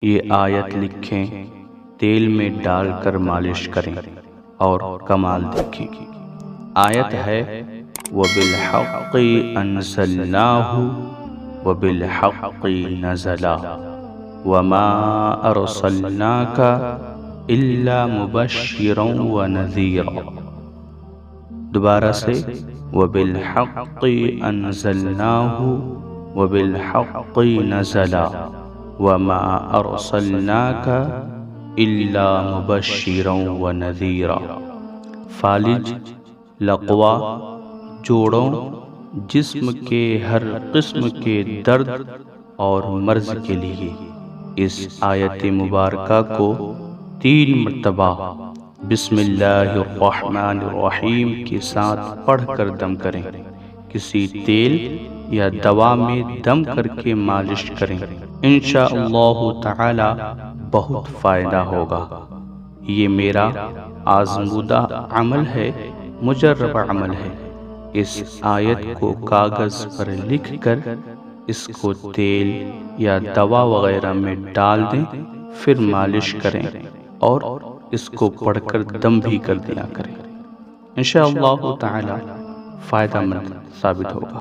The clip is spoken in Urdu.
یہ آیت لکھیں، تیل میں ڈال کر مالش کریں اور کمال دیکھیں۔ آیت ہے وَبِالْحَقِّ أَنزَلْنَاهُ وَبِالْحَقِّ نَزَلَ وَمَا أَرْسَلْنَاكَ إِلَّا مُبَشِّرًا وَنَذِيرًا۔ دوبارہ سے وَبِالْحَقِّ أَنزَلْنَاهُ وَبِالْحَقِّ نَزَلَ وَمَا أَرْسَلْنَاكَ إِلَّا مُبَشِّرًا وَنَذِيرًا۔ فالج، لقوا، جوڑوں، جسم کے ہر قسم کے درد اور مرض کے لیے اس آیت مبارکہ کو 3 مرتبہ بسم اللہ الرحمن الرحیم کے ساتھ پڑھ کر دم کریں۔ کسی تیل یا دوا میں دم کر کے مالش کریں، انشاءاللہ تعالی بہت فائدہ ہوگا۔ یہ میرا آزمودہ عمل ہے، مجرب عمل ہے۔ اس آیت کو کاغذ پر لکھ کر اس کو تیل یا دوا وغیرہ میں ڈال دیں، پھر مالش کریں اور اس کو پڑھ کر دم بھی کر دیا کریں۔ انشاءاللہ تعالی فائدہ مند ثابت ہوگا۔